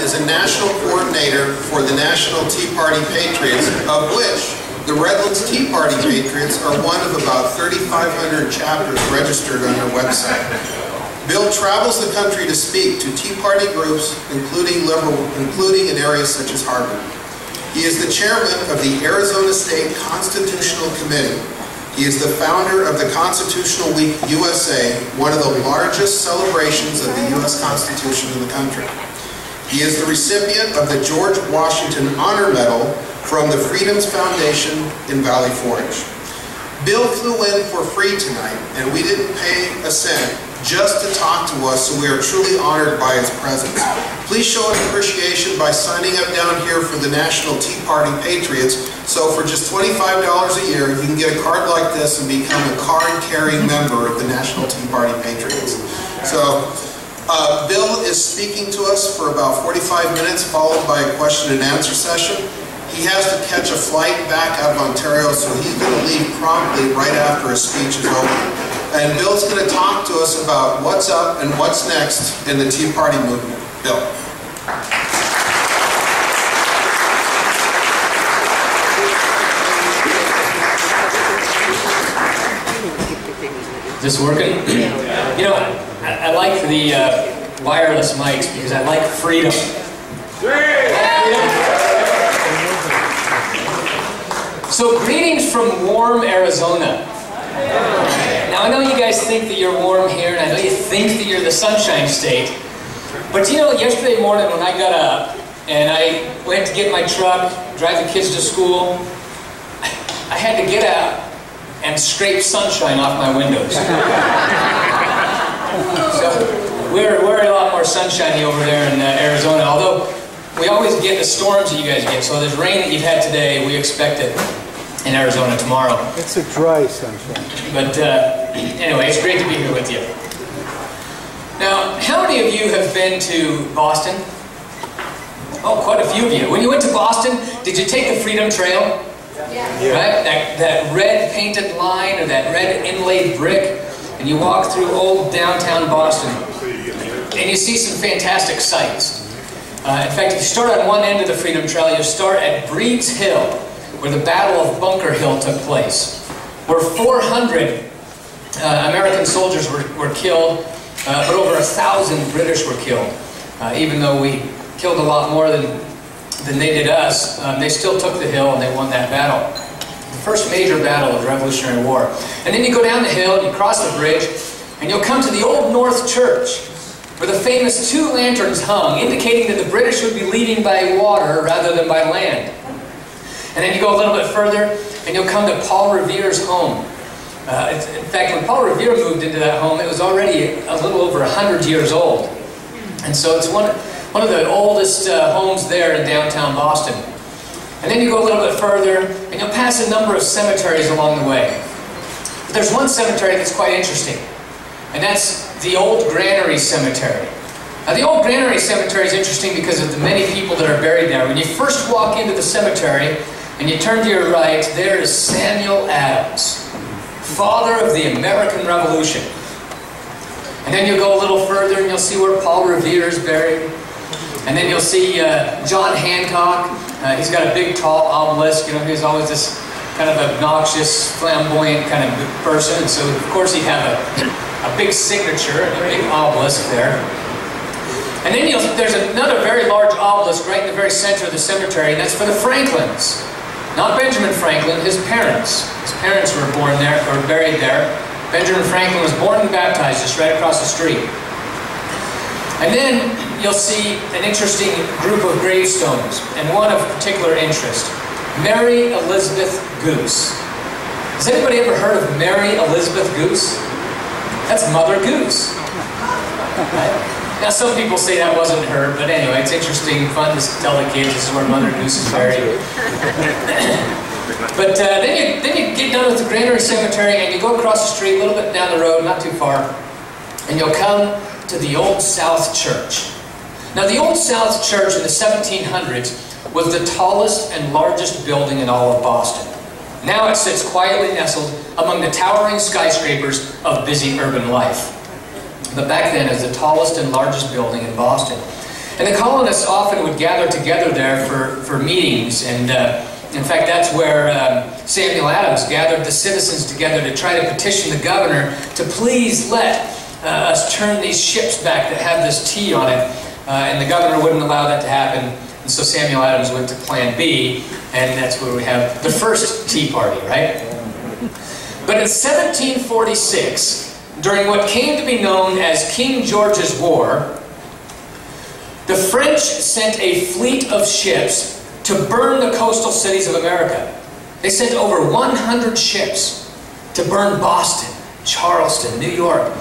is a national coordinator for the National Tea Party Patriots, of which the Redlands Tea Party Patriots are one of about 3,500 chapters registered on their website. Bill travels the country to speak to Tea Party groups, including in areas such as Harvard. He is the chairman of the Arizona State Constitutional Committee. He is the founder of the Constitutional Week USA, one of the largest celebrations of the U.S. Constitution in the country. He is the recipient of the George Washington Honor Medal from the Freedoms Foundation in Valley Forge. Bill flew in for free tonight, and we didn't pay a cent just to talk to us, so we are truly honored by his presence. Please show an appreciation by signing up down here for the National Tea Party Patriots. So for just $25 a year, you can get a card like this and become a card-carrying member of the National Tea Party Patriots. So Bill is speaking to us for about 45 minutes, followed by a question and answer session. He has to catch a flight back out of Ontario, so he's going to leave promptly right after his speech is over. And Bill's going to talk to us about what's up and what's next in the Tea Party movement. Bill. Is this working? You know, I like the wireless mics because I like freedom. So greetings from warm Arizona. Now I know you guys think that you're warm here, and I know you think that you're the Sunshine State, but you know, yesterday morning when I got up and I went to get my truck, drive the kids to school, I had to get out and scrape sunshine off my windows. So we're a lot more sunshiny over there in Arizona, although we always get the storms that you guys get. So this rain that you've had today, we expect it in Arizona tomorrow. It's a dry sunshine. But anyway, it's great to be here with you. Now, how many of you have been to Boston? Oh, quite a few of you. When you went to Boston, did you take the Freedom Trail? Yeah. Right? That red painted line or that red inlaid brick, and you walk through old downtown Boston, and you see some fantastic sights. In fact, if you start on one end of the Freedom Trail, you start at Breed's Hill, where the Battle of Bunker Hill took place, where 400 American soldiers were killed, but over 1,000 British were killed. Even though we killed a lot more than they did us, they still took the hill and they won that battle. The first major battle of the Revolutionary War. And then you go down the hill, you cross the bridge, and you'll come to the Old North Church, where the famous 2 lanterns hung, indicating that the British would be leaving by water rather than by land. And then you go a little bit further, and you'll come to Paul Revere's home. In fact, when Paul Revere moved into that home, it was already a little over 100 years old. And so it's one of the oldest homes there in downtown Boston. And then you go a little bit further, and you'll pass a number of cemeteries along the way. But there's one cemetery that's quite interesting, and that's the Old Granary Cemetery. Now, the Old Granary Cemetery is interesting because of the many people that are buried there. When you first walk into the cemetery, and you turn to your right, there is Samuel Adams, father of the American Revolution. And then you'll go a little further and you'll see where Paul Revere is buried. And then you'll see John Hancock. He's got a big, tall obelisk. You know, he's always this kind of obnoxious, flamboyant kind of person. And so, of course, he'd have a big signature and a big obelisk there. And then there's another very large obelisk right in the very center of the cemetery, and that's for the Franklins. Not Benjamin Franklin, his parents. His parents were born there, or buried there. Benjamin Franklin was born and baptized just right across the street. And then you'll see an interesting group of gravestones, and one of particular interest. Mary Elizabeth Goose. Has anybody ever heard of Mary Elizabeth Goose? That's Mother Goose. Right? Now, some people say that wasn't her, but anyway, it's interesting, fun to tell the kids this is where Mother Goose is buried. But then you get done with the Granary Cemetery, and you go across the street, a little bit down the road, not too far, and you'll come to the Old South Church. Now, the Old South Church in the 1700s was the tallest and largest building in all of Boston. Now it sits quietly nestled among the towering skyscrapers of busy urban life. But back then, it was the tallest and largest building in Boston. And the colonists often would gather together there for meetings, and in fact that's where Samuel Adams gathered the citizens together to try to petition the governor to please let us turn these ships back that have this tea on it, and the governor wouldn't allow that to happen, and so Samuel Adams went to Plan B, and that's where we have the first Tea Party, right? But in 1746, during what came to be known as King George's War, the French sent a fleet of ships to burn the coastal cities of America. They sent over 100 ships to burn Boston, Charleston, New York,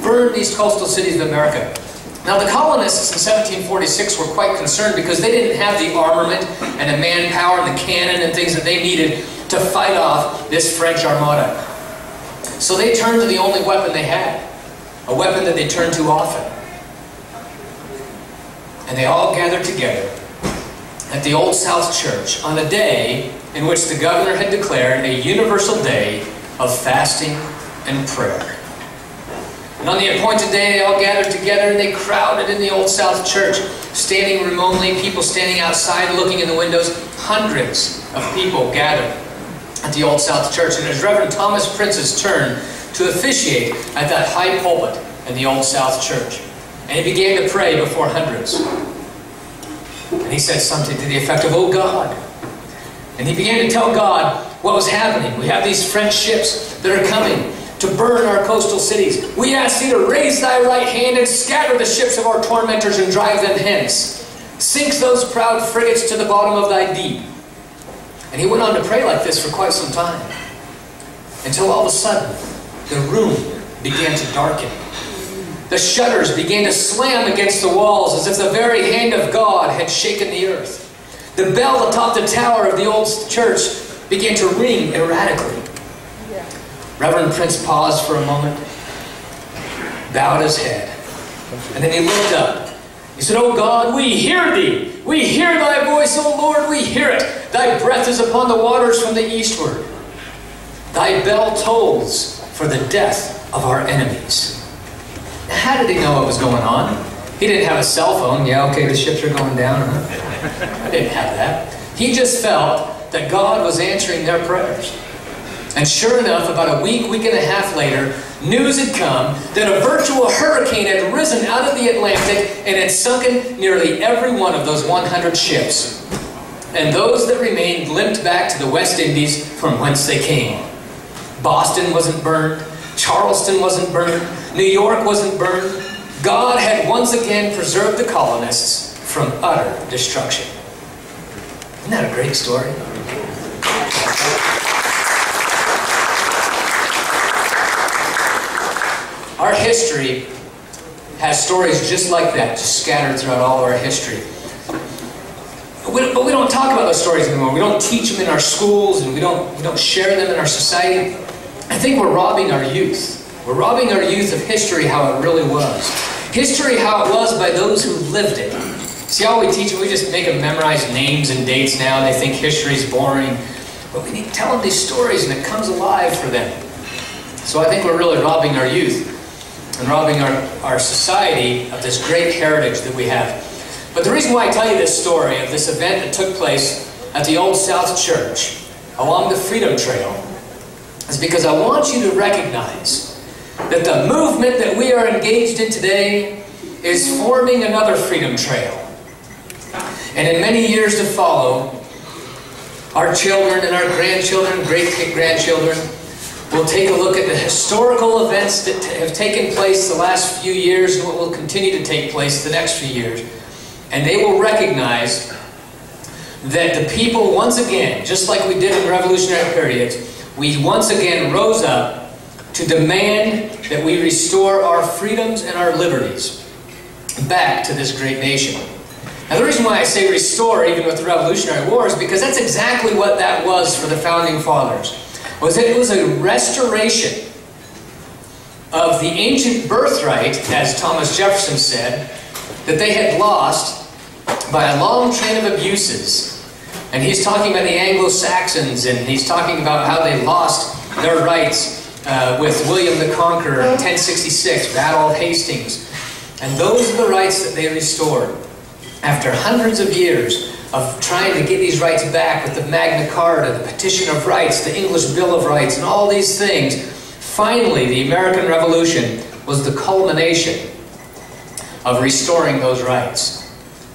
burn these coastal cities of America. Now the colonists in 1746 were quite concerned because they didn't have the armament and the manpower and the cannon and things that they needed to fight off this French armada. So they turned to the only weapon they had, a weapon that they turned to often. And they all gathered together at the Old South Church on a day in which the governor had declared a universal day of fasting and prayer. And on the appointed day, they all gathered together and they crowded in the Old South Church, standing room only, people standing outside looking in the windows. Hundreds of people gathered at the Old South Church. And it was Reverend Thomas Prince's turn to officiate at that high pulpit in the Old South Church. And he began to pray before hundreds. And he said something to the effect of, "Oh God." And he began to tell God what was happening. We have these French ships that are coming to burn our coastal cities. We ask thee to raise thy right hand and scatter the ships of our tormentors and drive them hence. Sink those proud frigates to the bottom of thy deep. And he went on to pray like this for quite some time, until all of a sudden the room began to darken. The shutters began to slam against the walls as if the very hand of God had shaken the earth. The bell atop the tower of the old church began to ring erratically. Reverend Prince paused for a moment, bowed his head, and then he looked up. He said, "O God, we hear thee. We hear thy voice, O Lord, we hear it. Thy breath is upon the waters from the eastward. Thy bell tolls for the death of our enemies." Now, how did he know what was going on? He didn't have a cell phone. Yeah, okay, the ships are going down. Huh? I didn't have that. He just felt that God was answering their prayers. And sure enough, about a week and a half later, news had come that a virtual hurricane had risen out of the Atlantic and had sunken nearly every one of those 100 ships. And those that remained limped back to the West Indies from whence they came. Boston wasn't burned. Charleston wasn't burned. New York wasn't burned. God had once again preserved the colonists from utter destruction. Isn't that a great story? Our history has stories just like that, just scattered throughout all of our history. But we don't talk about those stories anymore. We don't teach them in our schools, and we don't share them in our society. I think we're robbing our youth. We're robbing our youth of history how it really was. History how it was by those who lived it. See how we teach them? We just make them memorize names and dates now. They think history's boring. But we need to tell them these stories and it comes alive for them. So I think we're really robbing our youth and robbing our society of this great heritage that we have. But the reason why I tell you this story of this event that took place at the Old South Church along the Freedom Trail is because I want you to recognize that the movement that we are engaged in today is forming another freedom trail. And in many years to follow, our children and our grandchildren, great-grandchildren, will take a look at the historical events that have taken place the last few years and what will continue to take place the next few years. And they will recognize that the people once again, just like we did in the revolutionary periods, we once again rose up to demand that we restore our freedoms and our liberties back to this great nation. Now the reason why I say restore, even with the Revolutionary War, is because that's exactly what that was for the Founding Fathers. It was a restoration of the ancient birthright, as Thomas Jefferson said, that they had lost by a long train of abuses. And he's talking about the Anglo-Saxons, and he's talking about how they lost their rights with William the Conqueror in 1066, Battle of Hastings. And those are the rights that they restored. after hundreds of years of trying to get these rights back with the Magna Carta, the Petition of Rights, the English Bill of Rights, and all these things, finally the American Revolution was the culmination of restoring those rights.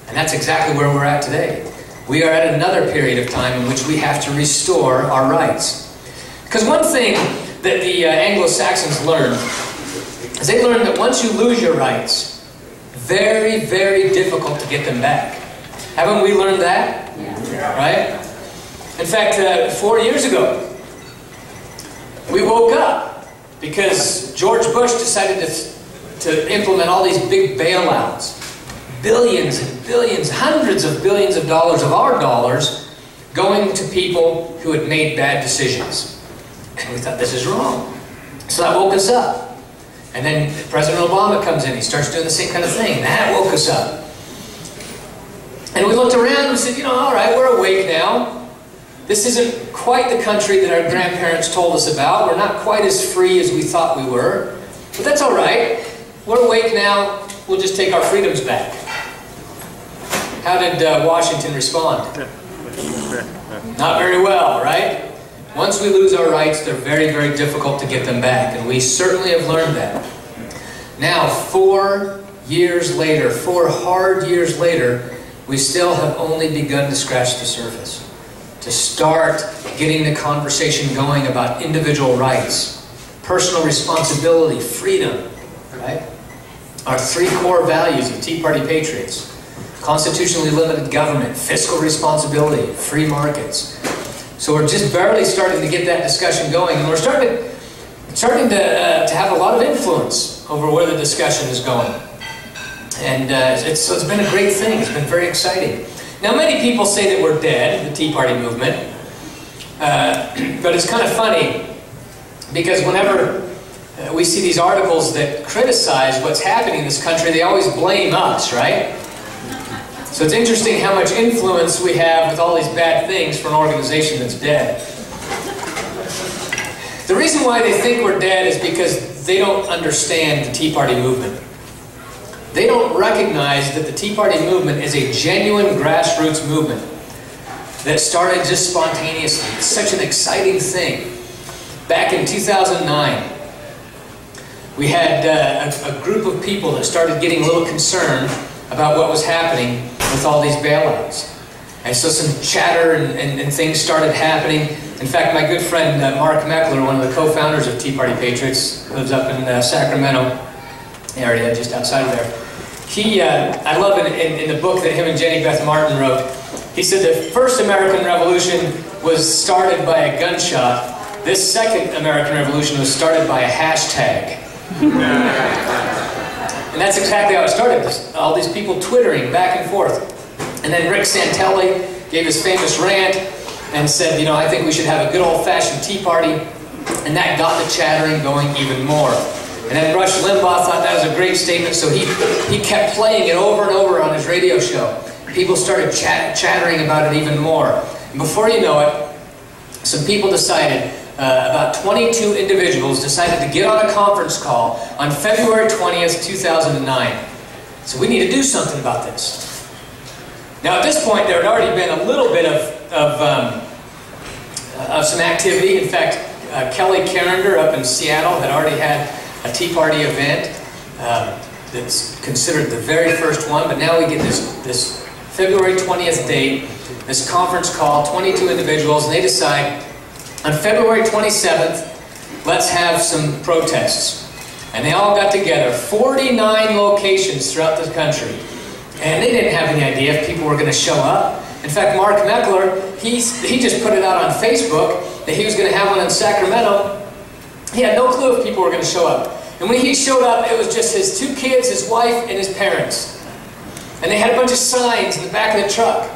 And that's exactly where we're at today. We are at another period of time in which we have to restore our rights. Because one thing that the Anglo-Saxons learned is they learned that once you lose your rights, very, very difficult to get them back. Haven't we learned that? Yeah. Right? In fact, 4 years ago, we woke up because George Bush decided to implement all these big bailouts. Billions and billions, hundreds of billions of dollars of our dollars going to people who had made bad decisions. And we thought, this is wrong. So that woke us up. And then President Obama comes in, he starts doing the same kind of thing. That woke us up. And we looked around and we said, you know, all right, we're awake now. This isn't quite the country that our grandparents told us about. We're not quite as free as we thought we were. But that's all right. We're awake now. We'll just take our freedoms back. How did Washington respond? Not very well, right? Once we lose our rights, they're very, very difficult to get them back. And we certainly have learned that. Now, 4 years later, 4 hard years later, we still have only begun to scratch the surface. To start getting the conversation going about individual rights, personal responsibility, freedom, right? Our 3 core values of Tea Party Patriots. Constitutionally limited government, fiscal responsibility, free markets. So we're just barely starting to get that discussion going, and we're starting to have a lot of influence over where the discussion is going. And it's been a great thing. It's been very exciting. Now, many people say that we're dead, the Tea Party movement, but it's kind of funny because whenever we see these articles that criticize what's happening in this country, they always blame us, right? So it's interesting how much influence we have with all these bad things for an organization that's dead. The reason why they think we're dead is because they don't understand the Tea Party movement. They don't recognize that the Tea Party movement is a genuine grassroots movement that started just spontaneously. It's such an exciting thing. Back in 2009, we had a group of people that started getting a little concerned about what was happening with all these bailouts. And so some chatter and things started happening. In fact, my good friend Mark Meckler, one of the co-founders of Tea Party Patriots, lives up in Sacramento area, just outside of there. I love in the book that him and Jenny Beth Martin wrote, he said the first American Revolution was started by a gunshot. This second American Revolution was started by a hashtag. And that's exactly how it started. All these people twittering back and forth. And then Rick Santelli gave his famous rant and said, you know, I think we should have a good old-fashioned tea party. And that got the chattering going even more. And then Rush Limbaugh thought that was a great statement, so he kept playing it over and over on his radio show. People started chattering about it even more. And before you know it, some people decided, about 22 individuals decided to get on a conference call on February 20th, 2009. So we need to do something about this. Now at this point there had already been a little bit of some activity. In fact, Kelly Carrender up in Seattle had already had a Tea Party event that's considered the very first one, but now we get this February 20th date, this conference call, 22 individuals, and they decide on February 27th, let's have some protests. And they all got together, 49 locations throughout the country. And they didn't have any idea if people were going to show up. In fact, Mark Meckler, he just put it out on Facebook that he was going to have one in Sacramento. He had no clue if people were going to show up. And when he showed up, it was just his 2 kids, his wife, and his parents. And they had a bunch of signs in the back of the truck.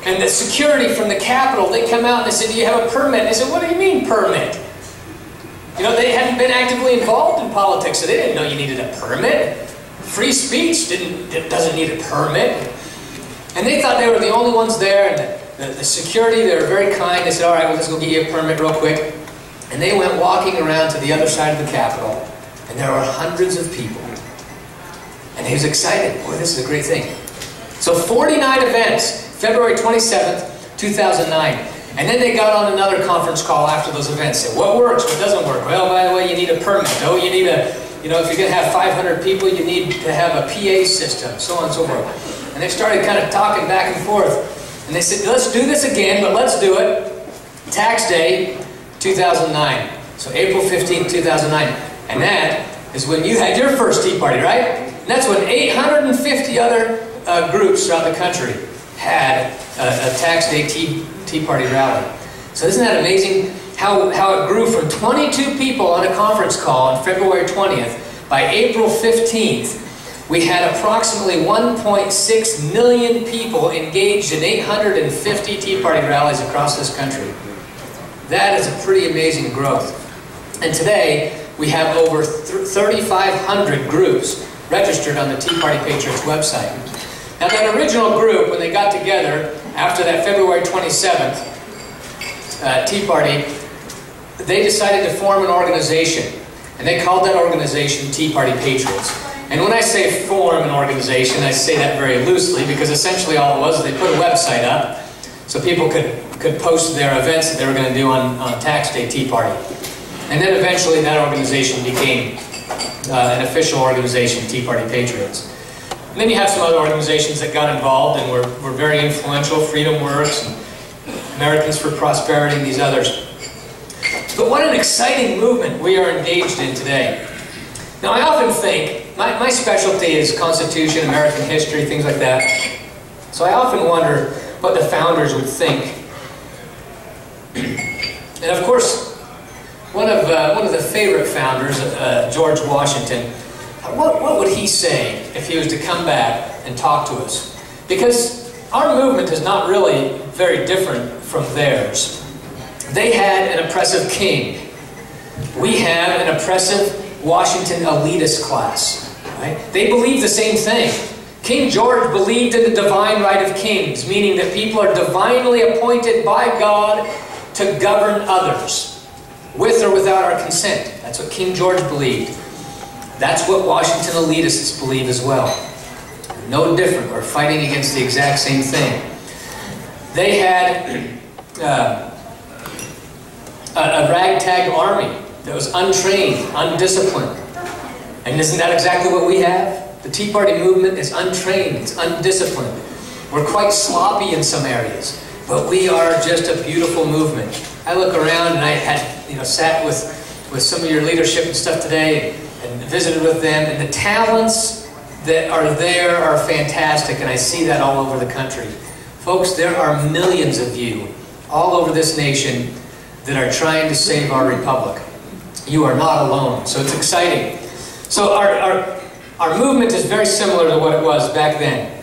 And the security from the Capitol, they come out and they said, do you have a permit? And they said, what do you mean permit? You know, they hadn't been actively involved in politics, so they didn't know you needed a permit. Free speech doesn't need a permit. And they thought they were the only ones there, and the security, they were very kind. They said, all right, well, let's go get you a permit real quick. And they went walking around to the other side of the Capitol, and there were hundreds of people. And he was excited. Boy, this is a great thing. So 49 events, February 27th, 2009. And then they got on another conference call after those events. Said, what works, what doesn't work? Well, by the way, you need a permit. Oh, you need a, if you're going to have 500 people, you need to have a PA system, so on and so forth. And they started kind of talking back and forth. And they said, let's do this again, but let's do it tax day 2009. So April 15, 2009. And that is when you had your first Tea Party, right? And that's when 850 other groups throughout the country had a tax day tea Party rally. So isn't that amazing how it grew from 22 people on a conference call on February 20th. By April 15th, we had approximately 1.6 million people engaged in 850 Tea Party rallies across this country. That is a pretty amazing growth. And today, we have over 3,500 groups registered on the Tea Party Patriots website. Now that original group, when they got together after that February 27th Tea Party, they decided to form an organization. And they called that organization Tea Party Patriots. And when I say form an organization, I say that very loosely, because essentially all it was, they put a website up so people could post their events that they were going to do on Tax Day Tea Party. And then eventually that organization became an official organization, Tea Party Patriots. And then you have some other organizations that got involved and were very influential, Freedom Works, and Americans for Prosperity, and these others. But what an exciting movement we are engaged in today. Now I often think, my specialty is Constitution, American history, things like that. So I often wonder what the founders would think. And of course, one of the favorite founders, George Washington, what would he say if he was to come back and talk to us? Because our movement is not really very different from theirs. They had an oppressive king. We have an oppressive Washington elitist class. Right? They believe the same thing. King George believed in the divine right of kings, meaning that people are divinely appointed by God to govern others, with or without our consent. That's what King George believed. That's what Washington elitists believe as well. No different. We're fighting against the exact same thing. They had a ragtag army that was untrained, undisciplined. And isn't that exactly what we have? The Tea Party movement is untrained, it's undisciplined. We're quite sloppy in some areas, but we are just a beautiful movement. I look around and I had, sat with some of your leadership and stuff today and visited with them, and the talents that are there are fantastic, and I see that all over the country. Folks, there are millions of you all over this nation that are trying to save our republic. You are not alone, so it's exciting. So our movement is very similar to what it was back then.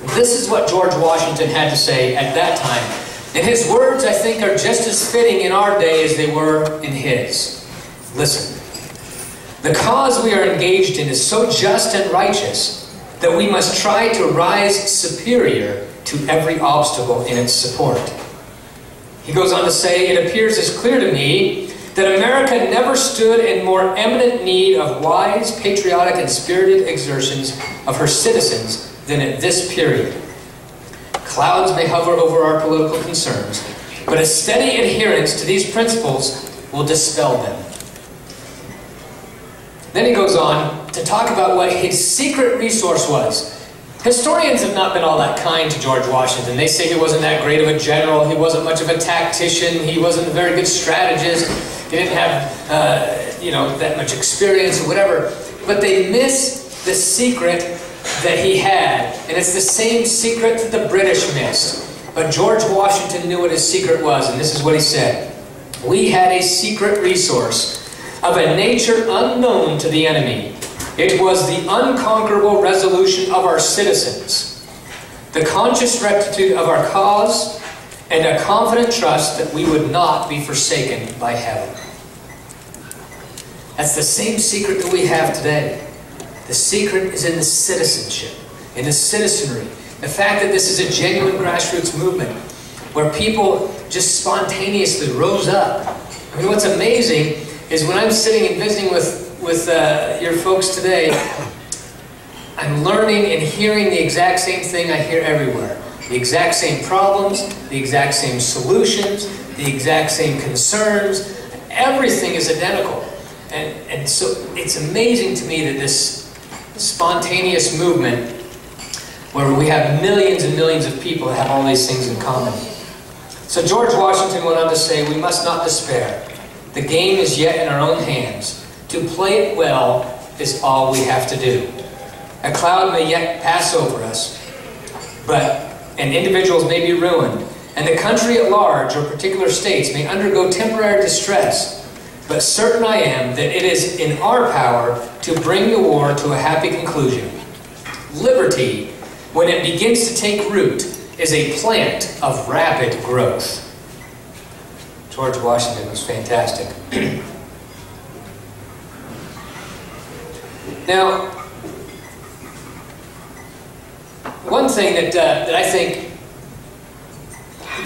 This is what George Washington had to say at that time. And his words, I think, are just as fitting in our day as they were in his. Listen. The cause we are engaged in is so just and righteous that we must try to rise superior to every obstacle in its support. He goes on to say, it appears as clear to me that America never stood in more eminent need of wise, patriotic, and spirited exertions of her citizens than at this period. Clouds may hover over our political concerns, but a steady adherence to these principles will dispel them. Then he goes on to talk about what his secret resource was. Historians have not been all that kind to George Washington. They say he wasn't that great of a general, he wasn't much of a tactician, he wasn't a very good strategist, he didn't have that much experience or whatever. But they miss the secret that he had. And it's the same secret that the British missed. But George Washington knew what his secret was, and this is what he said. We had a secret resource of a nature unknown to the enemy. It was the unconquerable resolution of our citizens, the conscious rectitude of our cause, and a confident trust that we would not be forsaken by heaven. That's the same secret that we have today. The secret is in the citizenship, in the citizenry. The fact that this is a genuine grassroots movement where people just spontaneously rose up. I mean, what's amazing is when I'm sitting and visiting with your folks today, I'm learning and hearing the exact same thing I hear everywhere. The exact same problems, the exact same solutions, the exact same concerns. Everything is identical. And so it's amazing to me that this spontaneous movement, where we have millions and millions of people that have all these things in common. So George Washington went on to say, we must not despair. The game is yet in our own hands. To play it well is all we have to do. A cloud may yet pass over us, and individuals may be ruined, and the country at large or particular states may undergo temporary distress. But certain I am that it is in our power to bring the war to a happy conclusion. Liberty, when it begins to take root, is a plant of rapid growth. George Washington was fantastic. Now, one thing that I think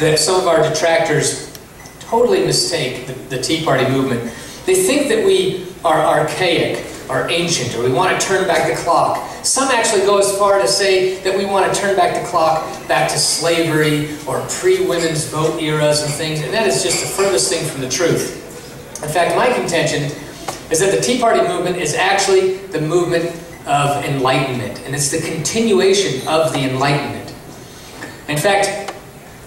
that some of our detractors totally mistake the Tea Party movement. They think that we are archaic or ancient, or we want to turn back the clock. Some actually go as far to say that we want to turn back the clock back to slavery or pre-women's vote eras and things, and that is just the furthest thing from the truth. In fact, my contention is that the Tea Party movement is actually the movement of enlightenment, and it's the continuation of the Enlightenment. In fact,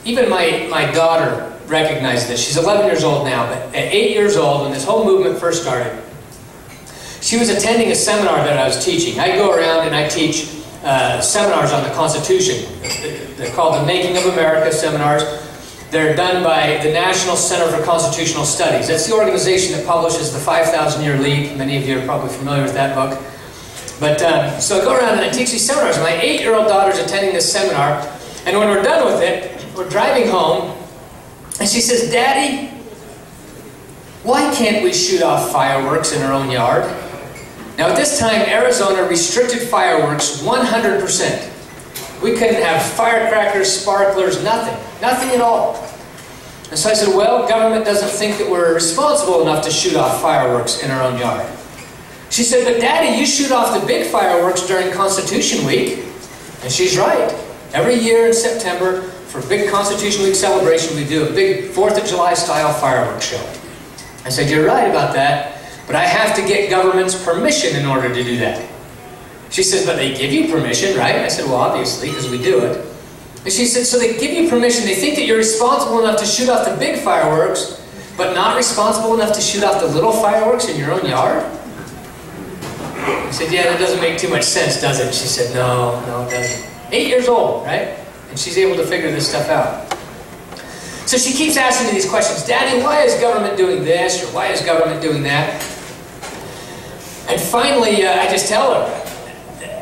even my daughter recognized this. She's 11 years old now, but at 8 years old, when this whole movement first started, she was attending a seminar that I was teaching. I go around and I teach seminars on the Constitution. They're called the Making of America seminars. They're done by the National Center for Constitutional Studies. That's the organization that publishes the 5,000-Year Leap. Many of you are probably familiar with that book. But so I go around and I teach these seminars. My 8-year-old daughter's attending this seminar, and when we're done with it, we're driving home, and she says, "Daddy, why can't we shoot off fireworks in our own yard?" Now at this time, Arizona restricted fireworks 100%. We couldn't have firecrackers, sparklers, nothing. Nothing at all. And so I said, well, government doesn't think that we're responsible enough to shoot off fireworks in our own yard. She said, but Daddy, you shoot off the big fireworks during Constitution Week. And she's right. Every year in September, for big Constitution Week celebration, we do a big 4th of July style fireworks show. I said, you're right about that, but I have to get government's permission in order to do that. She says, but they give you permission, right? I said, well, obviously, because we do it. And she said, so they give you permission, they think that you're responsible enough to shoot off the big fireworks, but not responsible enough to shoot off the little fireworks in your own yard? I said, yeah, that doesn't make too much sense, does it? She said, no, it doesn't. 8 years old, right? And she's able to figure this stuff out. So she keeps asking me these questions. Daddy, why is government doing this? Or why is government doing that? And finally, I just tell her.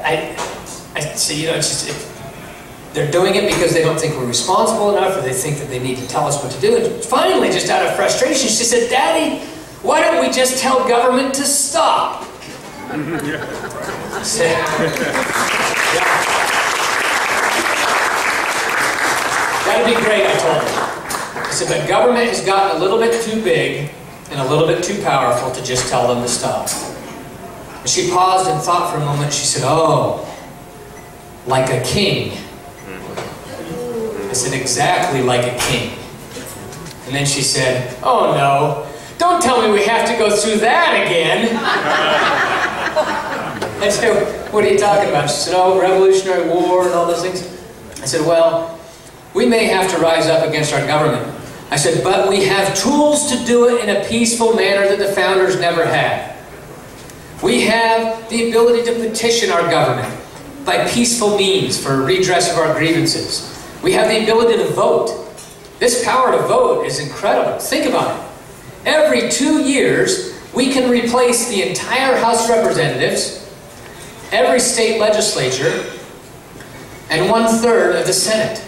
I say, you know, they're doing it because they don't think we're responsible enough, or they think that they need to tell us what to do. And finally, just out of frustration, she said, Daddy, why don't we just tell government to stop? I said, yeah. That'd be great, I told her. I said, but government has gotten a little bit too big and a little bit too powerful to just tell them to stop. And she paused and thought for a moment. She said, oh, like a king. I said, exactly like a king. And then she said, oh no, don't tell me we have to go through that again. I said, what are you talking about? She said, oh, Revolutionary War and all those things. I said, well, we may have to rise up against our government. I said, but we have tools to do it in a peaceful manner that the founders never had. We have the ability to petition our government by peaceful means for redress of our grievances. We have the ability to vote. This power to vote is incredible. Think about it. Every 2 years, we can replace the entire House of Representatives, every state legislature, and 1/3 of the Senate.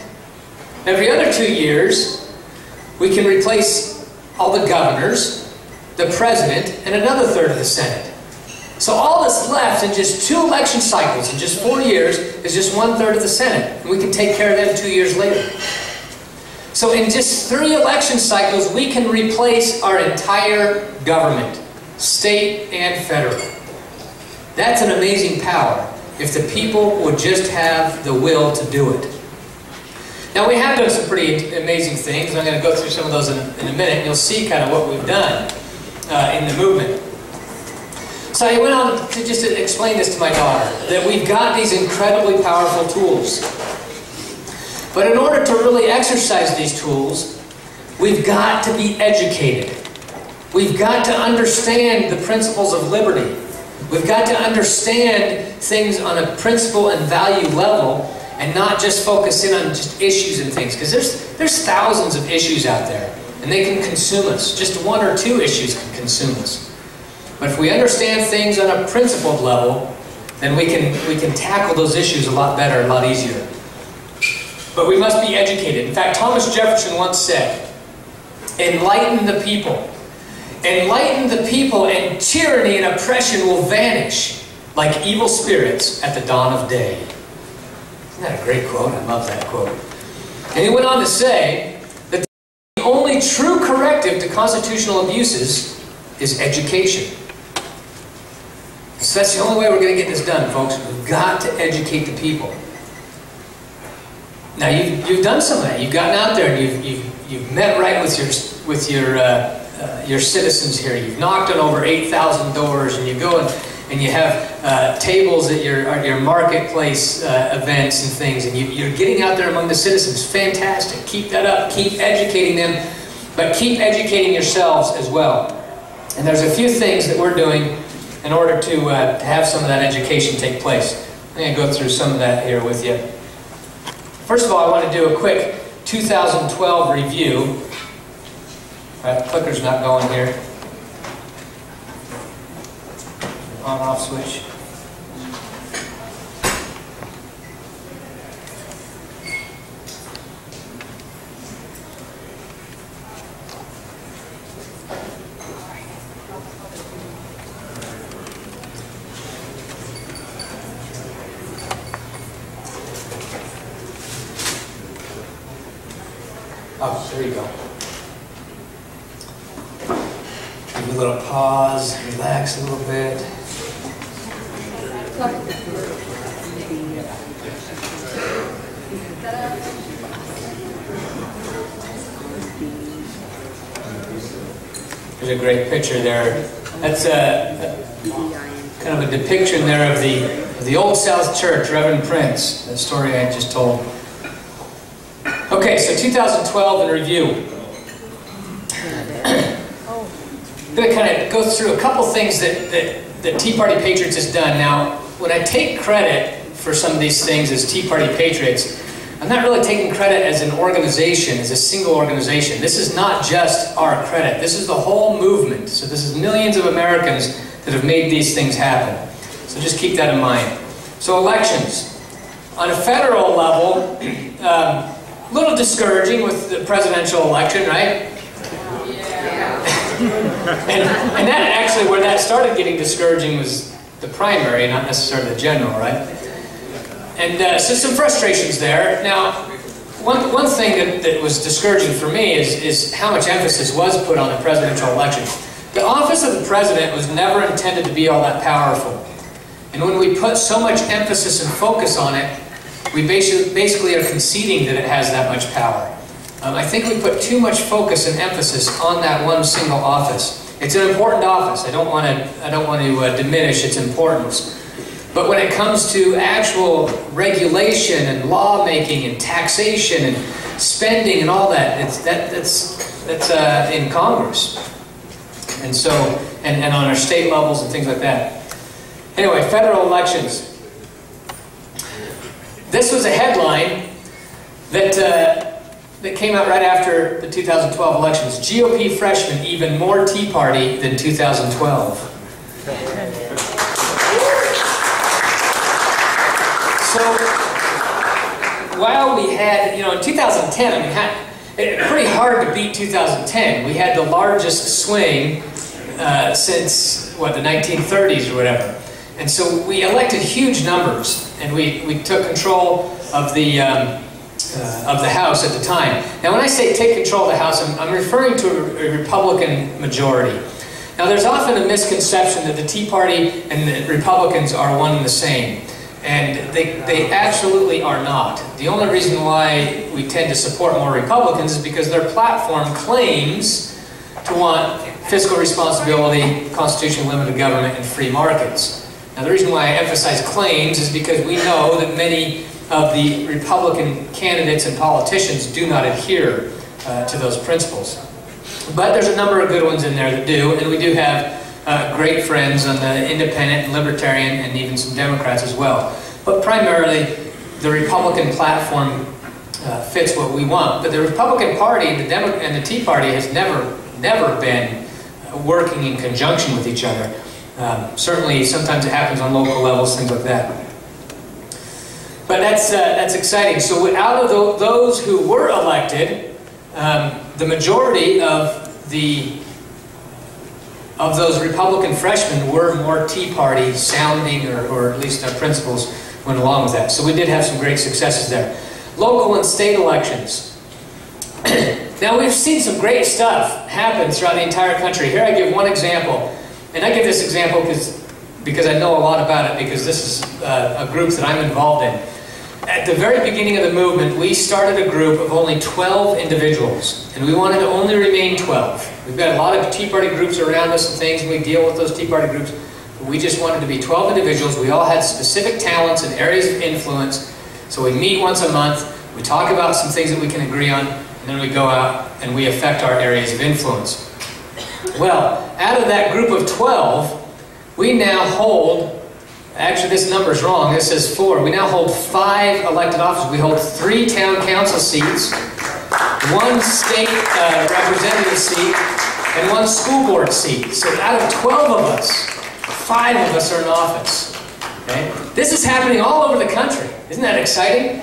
Every other 2 years, we can replace all the governors, the president, and another 1/3 of the Senate. So all that's left in just 2 election cycles, in just 4 years, is just 1/3 of the Senate. And we can take care of them 2 years later. So in just 3 election cycles, we can replace our entire government, state and federal. That's an amazing power. if the people would just have the will to do it. Now, we have done some pretty amazing things. I'm going to go through some of those in a minute, and you'll see kind of what we've done in the movement. So I went on to just explain this to my daughter, that we've got these incredibly powerful tools. But in order to really exercise these tools, we've got to be educated. We've got to understand the principles of liberty. We've got to understand things on a principle and value level, and not just focus in on just issues and things. Because there's thousands of issues out there, and they can consume us. Just one or two issues can consume us. But if we understand things on a principled level, then we can tackle those issues a lot better, a lot easier. But we must be educated. In fact, Thomas Jefferson once said, "Enlighten the people. Enlighten the people, and tyranny and oppression will vanish like evil spirits at the dawn of day." Isn't that a great quote? I love that quote. And he went on to say that the only true corrective to constitutional abuses is education. So that's the only way we're going to get this done, folks. We've got to educate the people. Now, you've done some of that. You've gotten out there and you've met right with your citizens here. You've knocked on over 8,000 doors, and you go and you have tables at your marketplace events and things, and you're getting out there among the citizens. Fantastic. Keep that up. Keep educating them, but keep educating yourselves as well. And there's a few things that we're doing in order to have some of that education take place. I'm going to go through some of that here with you. First of all, I want to do a quick 2012 review. The clicker's not going here. On-off switch. Oh, there you go. Give a little pause, relax a little bit. There's a great picture there. That's kind of a depiction there of the Old South Church, Reverend Prince, the story I just told. Okay, so 2012 in review. I'm going to kind of go through a couple things that Tea Party Patriots has done. Now, when I take credit for some of these things as Tea Party Patriots, I'm not really taking credit as an organization, as a single organization. This is not just our credit. This is the whole movement. So this is millions of Americans that have made these things happen. So just keep that in mind. So elections. On a federal level, a little discouraging with the presidential election, right? and that actually, where that started getting discouraging was the primary, not necessarily the general, right? And so some frustrations there. Now, one thing that was discouraging for me is how much emphasis was put on the presidential election. The office of the president was never intended to be all that powerful. And when we put so much emphasis and focus on it, we basically are conceding that it has that much power. I think we put too much focus and emphasis on that one single office. It's an important office. I don't want to diminish its importance. But when it comes to actual regulation and lawmaking and taxation and spending and all that, that's in Congress, and so and on our state levels and things like that. Anyway, federal elections. This was a headline that came out right after the 2012 elections. GOP freshman even more Tea Party than 2012. So, while we had, in 2010, I mean, pretty hard to beat 2010. We had the largest swing since, what, the 1930s or whatever. And so we elected huge numbers, and we took control of the House at the time. Now, when I say take control of the House, I'm referring to a Republican majority. Now, there's often a misconception that the Tea Party and the Republicans are one and the same. And they absolutely are not. The only reason why we tend to support more Republicans is because their platform claims to want fiscal responsibility, constitutionally limited government, and free markets. Now the reason why I emphasize claims is because we know that many of the Republican candidates and politicians do not adhere to those principles. But there's a number of good ones in there that do, and we do have great friends on the independent and libertarian and even some Democrats as well. But primarily, the Republican platform fits what we want. But the Republican Party and the Tea Party has never been working in conjunction with each other. Certainly, sometimes it happens on local levels, things like that. But that's exciting. So out of those who were elected, the majority of those Republican freshmen were more Tea Party sounding, or at least our principles went along with that. So we did have some great successes there. Local and state elections. Now we've seen some great stuff happen throughout the entire country. Here I give one example. And I give this example because I know a lot about it, because this is a group that I'm involved in. At the very beginning of the movement, we started a group of only 12 individuals, and we wanted to only remain 12. We've got a lot of Tea Party groups around us and things, and we deal with those Tea Party groups. But we just wanted to be 12 individuals. We all had specific talents and areas of influence. So we meet once a month, we talk about some things that we can agree on, and then we go out and we affect our areas of influence. Well, out of that group of 12, we now hold, actually this number's wrong, this says 4. We now hold 5 elected offices. We hold 3 town council seats, 1 state representative seat, and 1 school board seat. So out of 12 of us, 5 of us are in office. Okay? This is happening all over the country. Isn't that exciting?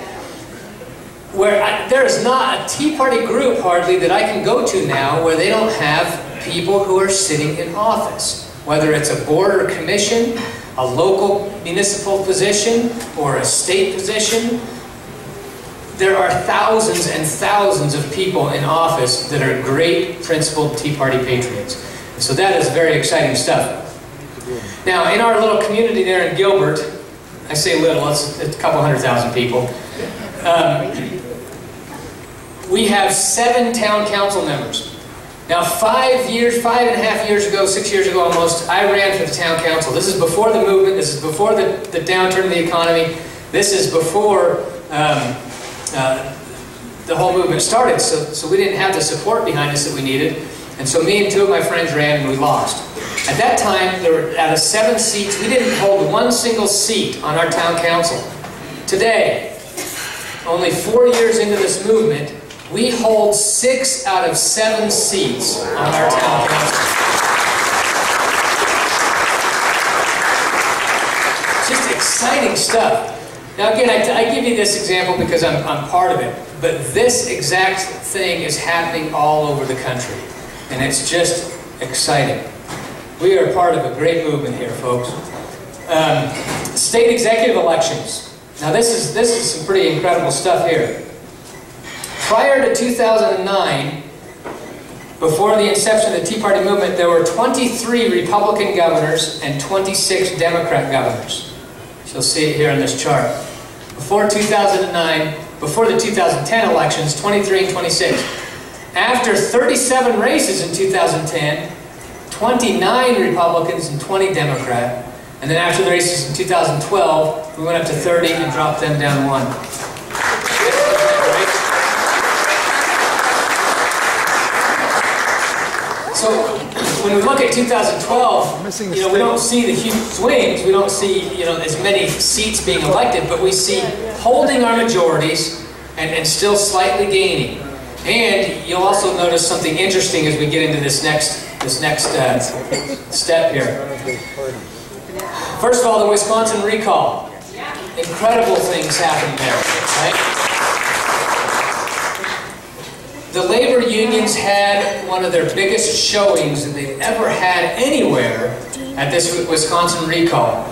There is not a Tea Party group hardly that I can go to now where they don't have people who are sitting in office. Whether it's a board or commission, a local municipal position, or a state position, there are thousands and thousands of people in office that are great principled Tea Party patriots. And so that is very exciting stuff. Now, in our little community there in Gilbert, I say little, it's a couple 100,000 people, we have 7 town council members. Now 5.5 years ago, 6 years ago almost, I ran for the town council. This is before the movement, this is before the downturn in the economy, this is before the whole movement started, so we didn't have the support behind us that we needed. And so me and 2 of my friends ran and we lost. At that time, there were out of 7 seats, we didn't hold 1 single seat on our town council. Today, only 4 years into this movement, we hold 6 out of 7 seats on our town council. It's just exciting stuff. Now again, I give you this example because I'm part of it, but this exact thing is happening all over the country, and it's just exciting. We are part of a great movement here, folks. State executive elections. Now this is some pretty incredible stuff here. Prior to 2009, before the inception of the Tea Party movement, there were 23 Republican governors and 26 Democrat governors. You'll see it here on this chart. Before 2009, before the 2010 elections, 23 and 26. After 37 races in 2010, 29 Republicans and 20 Democrat. And then after the races in 2012, we went up to 30 and dropped them down 1. So when we look at 2012, we don't see the huge swings. We don't see as many seats being elected, but we see holding our majorities and still slightly gaining. And you'll also notice something interesting as we get into this next step here. First of all, the Wisconsin recall. Incredible things happened there, right? The labor unions had one of their biggest showings that they've ever had anywhere at this Wisconsin recall.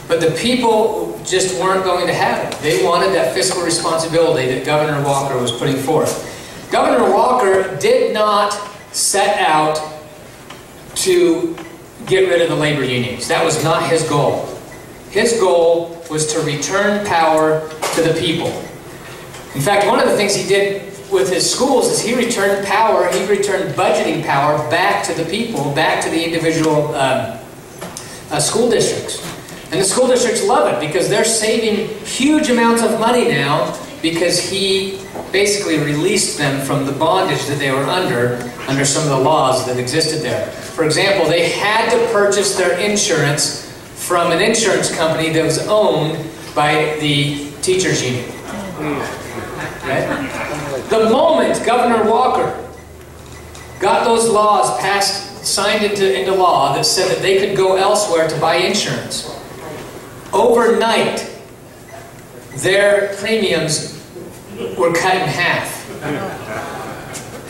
But the people just weren't going to have it. They wanted that fiscal responsibility that Governor Walker was putting forth. Governor Walker did not set out to get rid of the labor unions. That was not his goal. His goal was to return power to the people. In fact, one of the things he did with his schools is he returned power, he returned budgeting power back to the people, back to the individual school districts. And the school districts love it because they're saving huge amounts of money now because he basically released them from the bondage that they were under some of the laws that existed there. For example, they had to purchase their insurance from an insurance company that was owned by the teachers' union. Right? The moment Governor Walker got those laws passed, signed into law that said that they could go elsewhere to buy insurance, overnight their premiums were cut in half.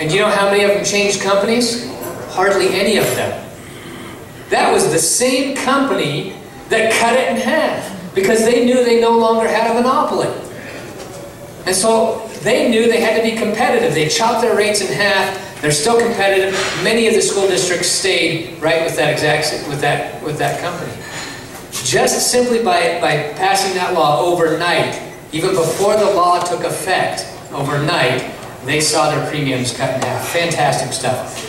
And you know how many of them changed companies? Hardly any of them. That was the same company that cut it in half because they knew they no longer had a monopoly. And so they knew they had to be competitive. They chopped their rates in half. They're still competitive. Many of the school districts stayed right with that company. Just simply by passing that law overnight, even before the law took effect, overnight, they saw their premiums cut in half. Fantastic stuff.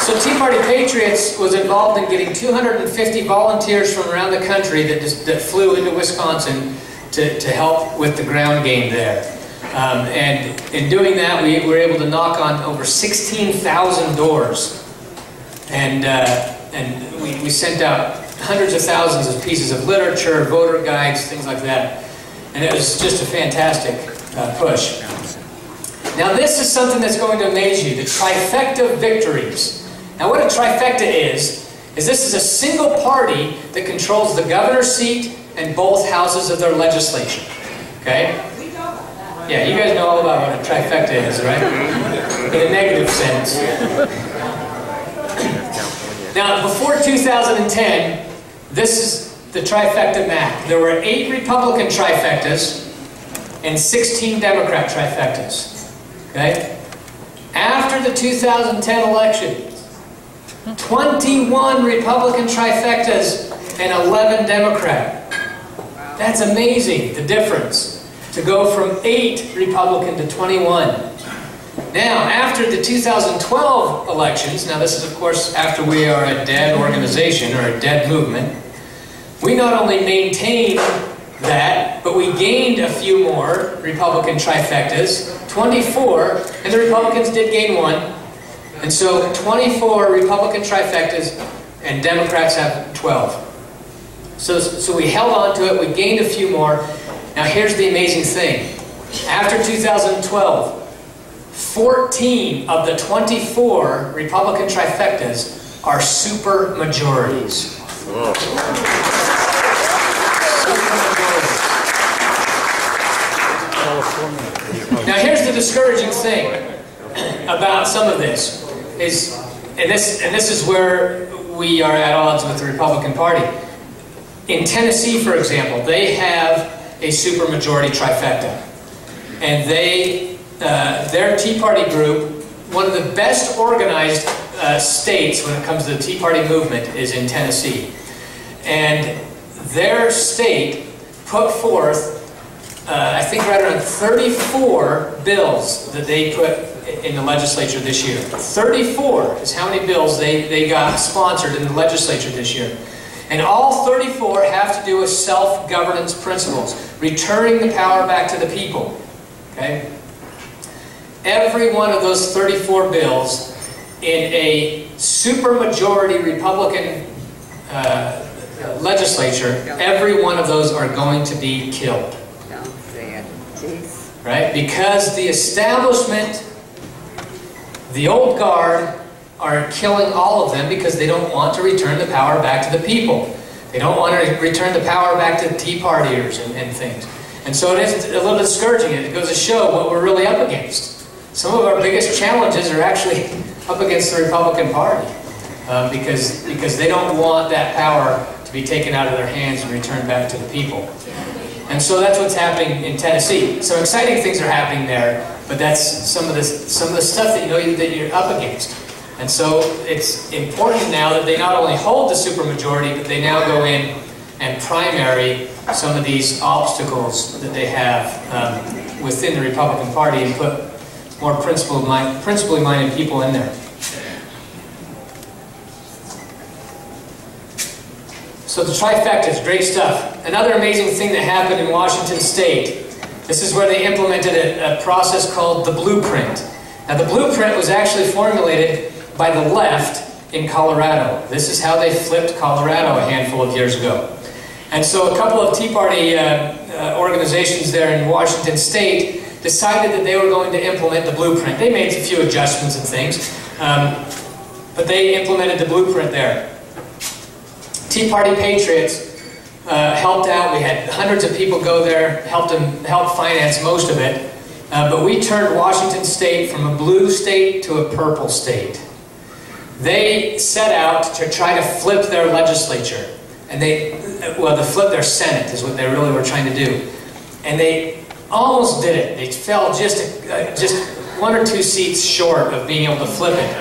So Tea Party Patriots was involved in getting 250 volunteers from around the country that flew into Wisconsin to help with the ground game there. And in doing that, we were able to knock on over 16,000 doors. And we sent out hundreds of thousands of pieces of literature, voter guides, things like that. And it was just a fantastic push. Now this is something that's going to amaze you, the trifecta victories. Now what a trifecta is this is a single party that controls the governor's seat and both houses of their legislature. Okay? Yeah, you guys know all about what a trifecta is, right? In a negative sense. Now, before 2010, this is the trifecta map. There were 8 Republican trifectas and 16 Democrat trifectas. Okay? After the 2010 election, 21 Republican trifectas and 11 Democrat. That's amazing, the difference. To go from 8 Republican to 21. Now, after the 2012 elections, now this is of course after we are a dead organization or a dead movement, we not only maintained that, but we gained a few more Republican trifectas, 24, and the Republicans did gain 1. And so 24 Republican trifectas and Democrats have 12. So we held on to it, we gained a few more. Now here's the amazing thing. After 2012, 14 of the 24 Republican trifectas are super majorities. Now here's the discouraging thing about some of this. And this is where we are at odds with the Republican Party. In Tennessee, for example, they have a supermajority trifecta. And their Tea Party group, one of the best organized states when it comes to the Tea Party movement is in Tennessee. And their state put forth, I think right around 34 bills that they put in the legislature this year. 34 is how many bills they got sponsored in the legislature this year. And all 34 have to do with self-governance principles, returning the power back to the people. Okay? Every one of those 34 bills in a supermajority Republican legislature, every one of those are going to be killed. Right? Because the establishment, the old guard, are killing all of them because they don't want to return the power back to the people. They don't want to return the power back to Tea Partiers and things. And so it is a little discouraging. It goes to show what we're really up against. Some of our biggest challenges are actually up against the Republican Party because they don't want that power to be taken out of their hands and returned back to the people. And so that's what's happening in Tennessee. Some exciting things are happening there, but that's some of the stuff that you know that you're up against. And so it's important now that they not only hold the supermajority, but they now go in and primary some of these obstacles that they have within the Republican Party and put more principally minded people in there. So the trifecta is great stuff. Another amazing thing that happened in Washington State, this is where they implemented a process called the blueprint. Now the blueprint was actually formulated by the left in Colorado. This is how they flipped Colorado a handful of years ago. And so a couple of Tea Party organizations there in Washington State decided that they were going to implement the blueprint. They made a few adjustments and things, but they implemented the blueprint there. Tea Party Patriots helped out. We had hundreds of people go there, helped finance most of it. But we turned Washington State from a blue state to a purple state. They set out to try to flip their legislature. And to flip their Senate is what they really were trying to do. And they almost did it. They fell just 1 or 2 seats short of being able to flip it.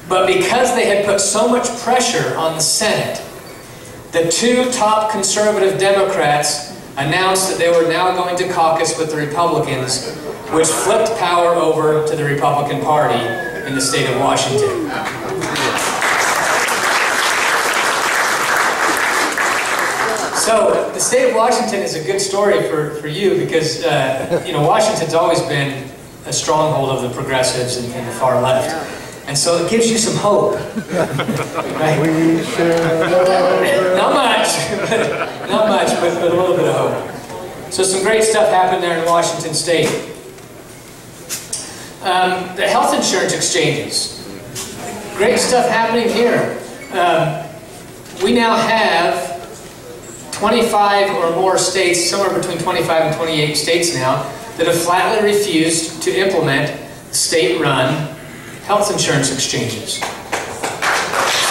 But because they had put so much pressure on the Senate, the 2 top conservative Democrats announced that they were now going to caucus with the Republicans, which flipped power over to the Republican Party in the state of Washington. So the state of Washington is a good story for you because Washington's always been a stronghold of the progressives and the far left. And so it gives you some hope. Right? Not much, but a little bit of hope. So some great stuff happened there in Washington State. The health insurance exchanges. Great stuff happening here. We now have 25 or more states, somewhere between 25 and 28 states now, that have flatly refused to implement state-run health insurance exchanges.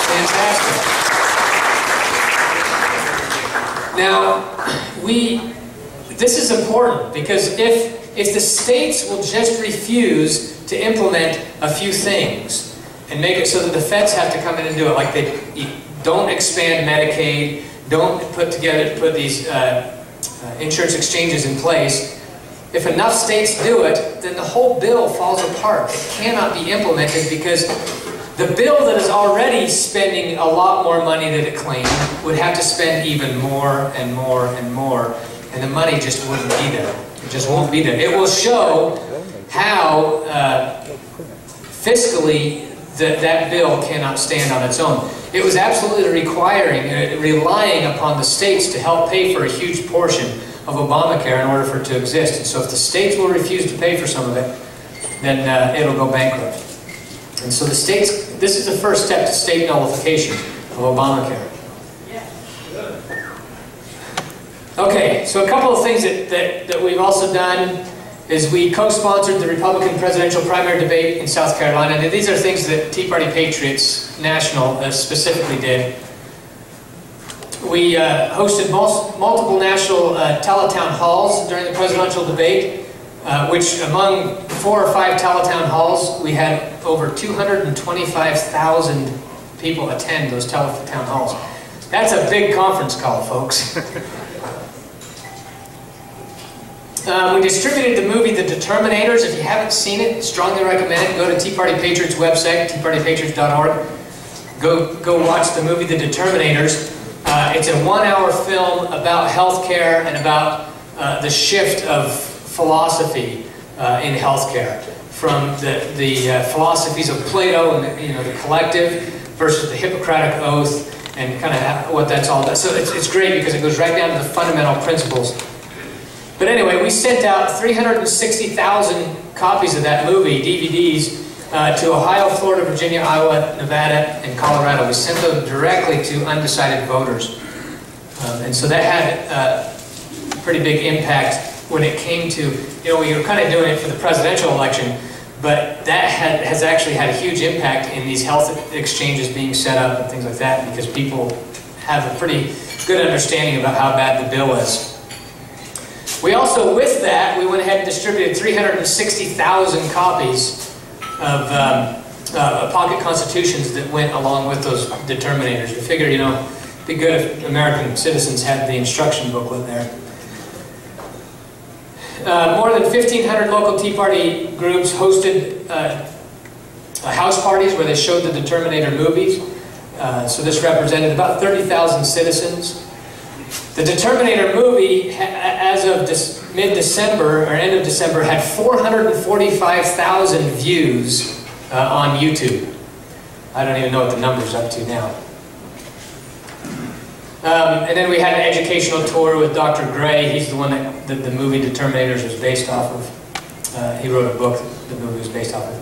Fantastic. Now, this is important because if the states will just refuse to implement a few things and make it so that the feds have to come in and do it, like they don't expand Medicaid, don't put these insurance exchanges in place. If enough states do it, then the whole bill falls apart. It cannot be implemented because the bill that is already spending a lot more money than it claimed would have to spend even more and more and more, and the money just wouldn't be there. It just won't be there. It will show how fiscally that bill cannot stand on its own. It was absolutely relying upon the states to help pay for a huge portion of Obamacare in order for it to exist. And so if the states will refuse to pay for some of it, then it'll go bankrupt. And so the states, this is the first step to state nullification of Obamacare. Okay, so a couple of things that we've also done is we co-sponsored the Republican presidential primary debate in South Carolina. And these are things that Tea Party Patriots National specifically did. We hosted multiple national teletown halls during the presidential debate, which among 4 or 5 teletown halls, we had over 225,000 people attend those teletown halls. That's a big conference call, folks. We distributed the movie The Determinators. If you haven't seen it, strongly recommend it. Go to Tea Party Patriots website, teapartypatriots.org. Go watch the movie The Determinators. It's a 1-hour film about healthcare and about the shift of philosophy in healthcare from the philosophies of Plato and the collective versus the Hippocratic Oath and kind of what that's all about. So it's great because it goes right down to the fundamental principles. But anyway, we sent out 360,000 copies of that movie, DVDs, to Ohio, Florida, Virginia, Iowa, Nevada, and Colorado. We sent them directly to undecided voters. And so that had a pretty big impact when it came to, we were kind of doing it for the presidential election, but that has actually had a huge impact in these health exchanges being set up and things like that, because people have a pretty good understanding about how bad the bill is. We also, with that, we went ahead and distributed 360,000 copies of pocket constitutions that went along with those determinators. We figured, you know, it'd be good if American citizens had the instruction booklet there. More than 1,500 local Tea Party groups hosted house parties where they showed the Determinator movies. So this represented about 30,000 citizens. The Determinator movie, as of mid-December, or end of December, had 445,000 views on YouTube. I don't even know what the number's up to now. And then we had an educational tour with Dr. Gray. He's the one that the movie Determinators was based off of. He wrote a book that the movie was based off of.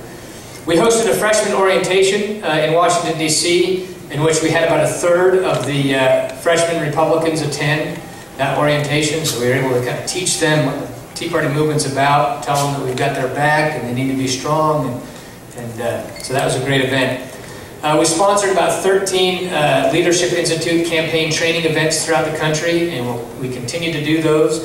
We hosted a freshman orientation in Washington, D.C., in which we had about 1/3 of the freshman Republicans attend that orientation. So we were able to kind of teach them what the Tea Party movement's about, tell them that we've got their back and they need to be strong. So that was a great event. We sponsored about 13 Leadership Institute campaign training events throughout the country, and we continue to do those.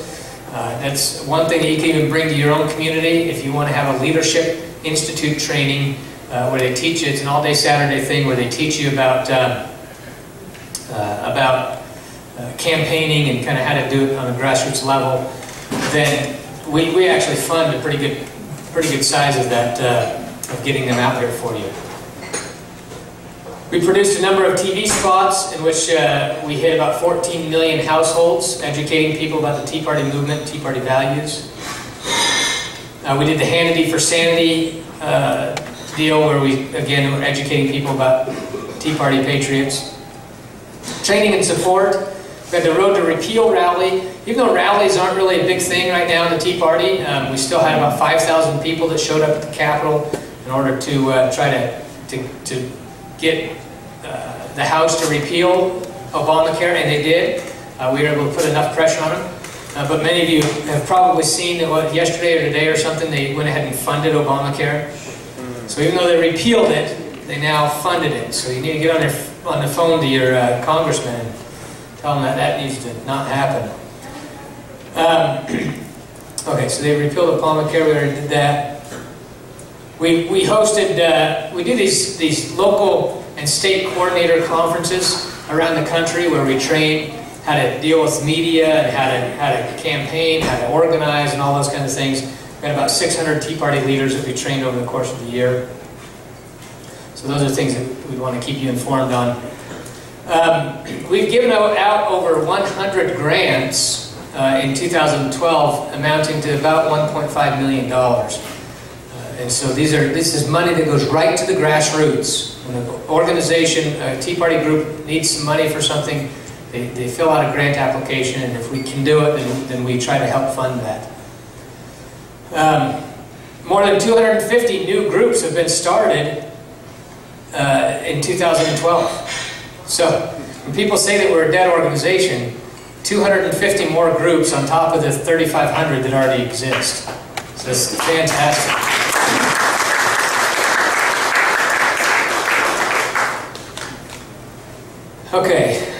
That's one thing that you can even bring to your own community if you want to have a Leadership Institute training where they teach you. It's an all-day Saturday thing where they teach you about campaigning and kind of how to do it on a grassroots level. Then we actually fund a pretty good size of that, of getting them out there for you. We produced a number of TV spots in which we hit about 14 million households, educating people about the Tea Party movement, Tea Party values. We did the Hannity for Sanity deal where we, again, were educating people about Tea Party Patriots. Training and support. We had the Road to Repeal rally. Even though rallies aren't really a big thing right now in the Tea Party, we still had about 5,000 people that showed up at the Capitol in order to try to get the House to repeal Obamacare, and they did. We were able to put enough pressure on them. But many of you have probably seen that yesterday or today or something, they went ahead and funded Obamacare. So even though they repealed it, they now funded it. So you need to get on the phone to your congressman and tell them that needs to not happen. Okay, so they repealed Obamacare. We already did that. We hosted, we do these local and state coordinator conferences around the country where we train how to deal with media and how to campaign, how to organize, and all those kinds of things. We had about 600 Tea Party leaders that we trained over the course of the year. So those are things that we want to keep you informed on. We've given out over 100 grants in 2012, amounting to about $1.5 million. And so this is money that goes right to the grassroots. When an organization, a Tea Party group needs some money for something, they fill out a grant application, and if we can do it, then we try to help fund that. More than 250 new groups have been started in 2012. So when people say that we're a dead organization, 250 more groups on top of the 3,500 that already exist. So it's fantastic. Okay,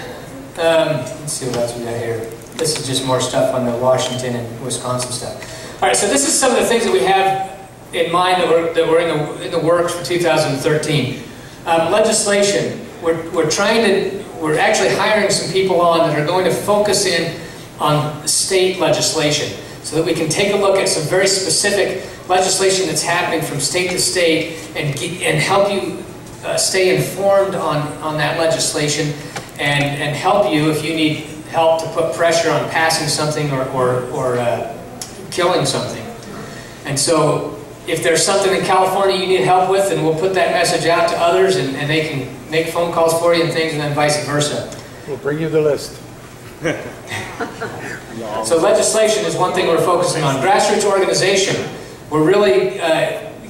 let's see what else we got here. This is just more stuff on the Washington and Wisconsin stuff. All right, so this is some of the things that we have in mind that were in the works for 2013. Legislation. We're actually hiring some people on that are going to focus in on state legislation so that we can take a look at some very specific legislation that's happening from state to state and help you stay informed on that legislation and help you if you need help to put pressure on passing something or killing something. And so if there's something in California you need help with, then we'll put that message out to others and they can make phone calls for you and things, and then vice versa. We'll bring you the list. So legislation is one thing we're focusing on. Grassroots organization. We're really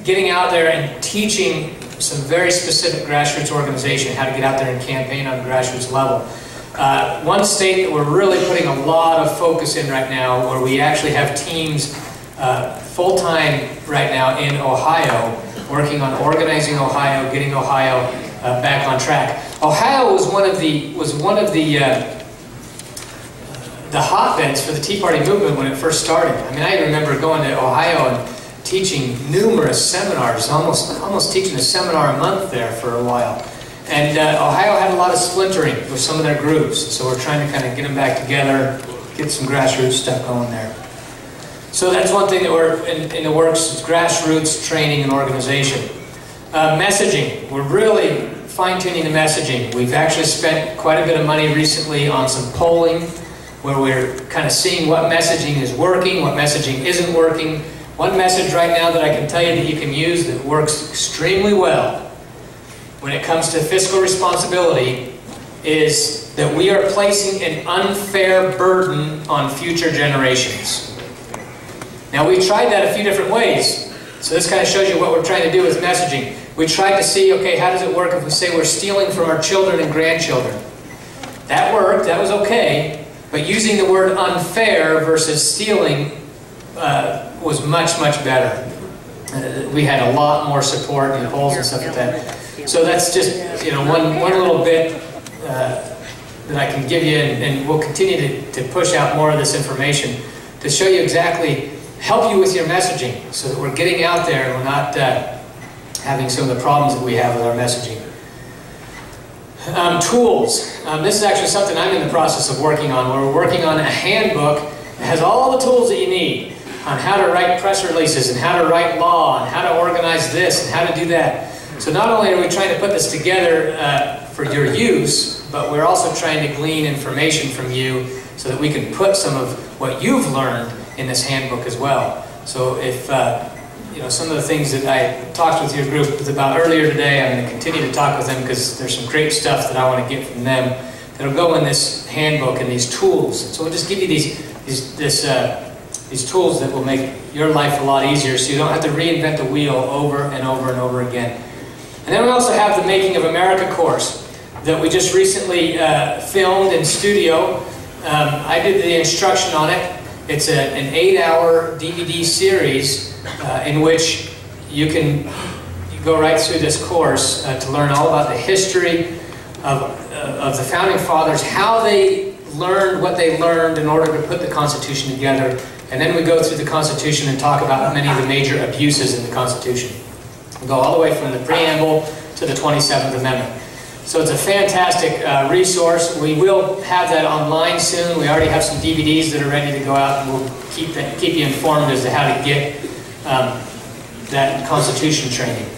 getting out there and teaching some very specific grassroots organization how to get out there and campaign on a grassroots level. One state that we're really putting a lot of focus in right now, where we actually have teams full-time right now in Ohio, working on organizing Ohio, getting Ohio back on track. Ohio was one of the hotbeds for the Tea Party movement when it first started. I mean, I remember going to Ohio and teaching numerous seminars, almost teaching a seminar a month there for a while. And Ohio had a lot of splintering with some of their groups, so we're trying to kind of get them back together, get some grassroots stuff going there. So that's one thing that we're in the works, is grassroots training and organization. Messaging, we're really fine-tuning the messaging. We've actually spent quite a bit of money recently on some polling, where we're kind of seeing what messaging is working, what messaging isn't working. One message right now that I can tell you that you can use that works extremely well when it comes to fiscal responsibility is that we are placing an unfair burden on future generations. Now, we tried that a few different ways, so this kind of shows you what we're trying to do with messaging. We tried to see, okay, how does it work if we say we're stealing from our children and grandchildren? That worked, that was okay, but using the word unfair versus stealing was much, much better. We had a lot more support in the polls and stuff like that. So that's just, you know, one little bit that I can give you, and we'll continue to push out more of this information to show you exactly, help you with your messaging, so that we're getting out there and we're not having some of the problems that we have with our messaging. Tools. This is actually something I'm in the process of working on. We're working on a handbook that has all the tools that you need on how to write press releases and how to write law and how to organize this and how to do that. So not only are we trying to put this together for your use, but we're also trying to glean information from you so that we can put some of what you've learned in this handbook as well. So if you know, some of the things that I talked with your group about earlier today, I'm going to continue to talk with them because there's some great stuff that I want to get from them that'll go in this handbook and these tools. So we'll just give you these tools that will make your life a lot easier, so you don't have to reinvent the wheel over and over and over again. And then we also have the Making of America course that we just recently filmed in studio. I did the instruction on it. It's an 8-hour DVD series in which you can go right through this course to learn all about the history of the Founding Fathers, how they learned what they learned in order to put the Constitution together. And then we go through the Constitution and talk about many of the major abuses in the Constitution. We go all the way from the preamble to the 27th Amendment. So it's a fantastic resource. We will have that online soon. We already have some DVDs that are ready to go out, and we'll keep you informed as to how to get that Constitution training.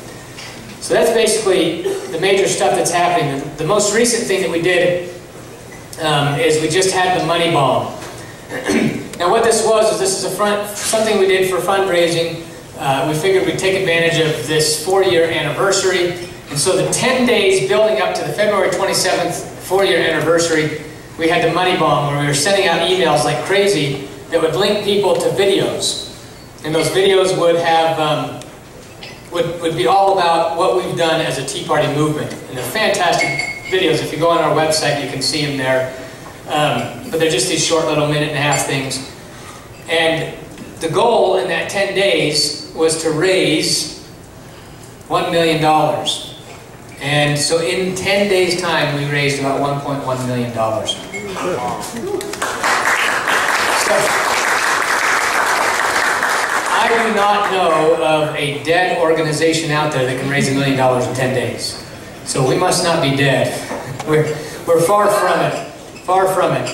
So that's basically the major stuff that's happening. The most recent thing that we did is we just had the money bomb. Now what this was is this is something we did for fundraising. We figured we'd take advantage of this 4-year anniversary. And so the 10 days building up to the February 27th 4-year anniversary, we had the money bomb where we were sending out emails like crazy that would link people to videos. And those videos would have would be all about what we've done as a Tea Party movement. And they're fantastic videos. If you go on our website, you can see them there. But they're just these short little minute-and-a-half things. And the goal in that 10 days was to raise $1 million. And so in 10 days' time, we raised about $1.1 million. So, I do not know of a dead organization out there that can raise $1 million in 10 days. So we must not be dead. We're far from it. Far from it.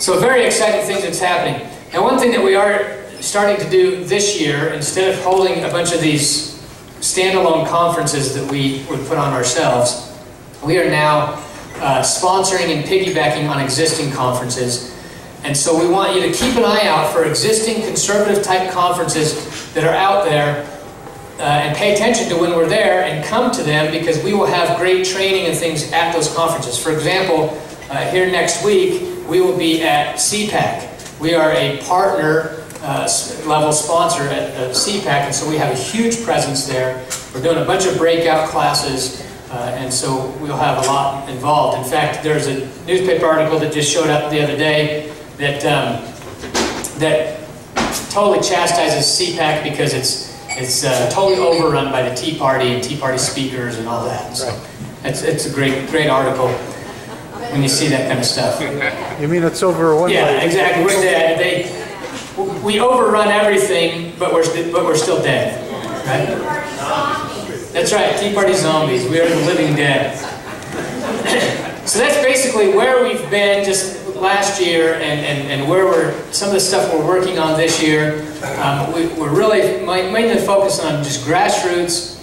So very exciting things that's happening. Now one thing that we are starting to do this year, instead of holding a bunch of these standalone conferences that we would put on ourselves, we are now sponsoring and piggybacking on existing conferences. And so we want you to keep an eye out for existing conservative type conferences that are out there and pay attention to when we're there and come to them, because we will have great training and things at those conferences. For example, here next week we will be at CPAC. We are a partner level sponsor at CPAC, and so we have a huge presence there. We're doing a bunch of breakout classes, and so we'll have a lot involved. In fact, there's a newspaper article that just showed up the other day that that totally chastises CPAC because it's totally overrun by the Tea Party and Tea Party speakers and all that. So it's a great article when you see that kind of stuff. You mean it's overrun? Yeah, exactly. we overrun everything, but we're still dead, right? That's right, Tea Party zombies. We are the living dead. So that's basically where we've been just last year, and where some of the stuff we're working on this year. We're really mainly focused on just grassroots,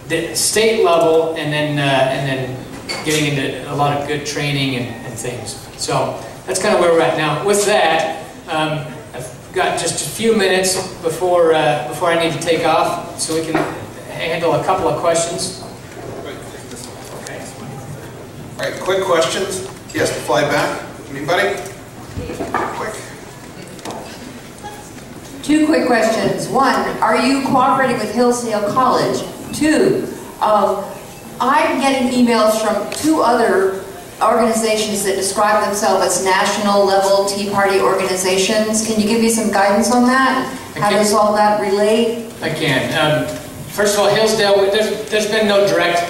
the state level, and then getting into a lot of good training and things. So that's kind of where we're at now. With that, I've got just a few minutes before I need to take off, so we can handle a couple of questions. Okay. All right, quick questions. Yes, fly back. Anybody? Quick. Two quick questions. One, are you cooperating with Hillsdale College? Two, I'm getting emails from two other organizations that describe themselves as national level Tea Party organizations. Can you give me some guidance on that? How does all that relate? I can. First of all, Hillsdale, there's been no direct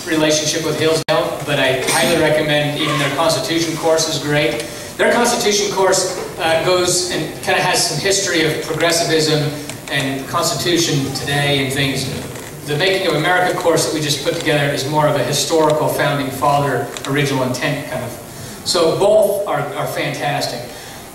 relationship with Hillsdale, but I highly recommend even their Constitution course is great. Their Constitution course goes and kind of has some history of progressivism and Constitution today and things. The Making of America course that we just put together is more of a historical founding father original intent kind of. So both are fantastic.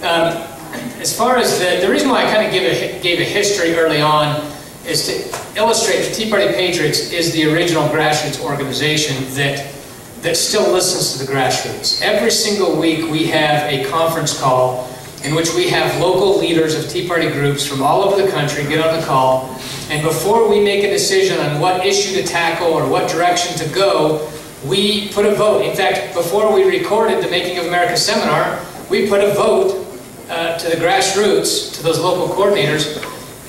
As far as the reason why I kind of gave a history early on is to illustrate that Tea Party Patriots is the original grassroots organization that still listens to the grassroots. Every single week we have a conference call in which we have local leaders of Tea Party groups from all over the country get on the call, and before we make a decision on what issue to tackle or what direction to go, we put a vote. In fact, before we recorded the Making of America seminar, we put a vote to the grassroots, to those local coordinators,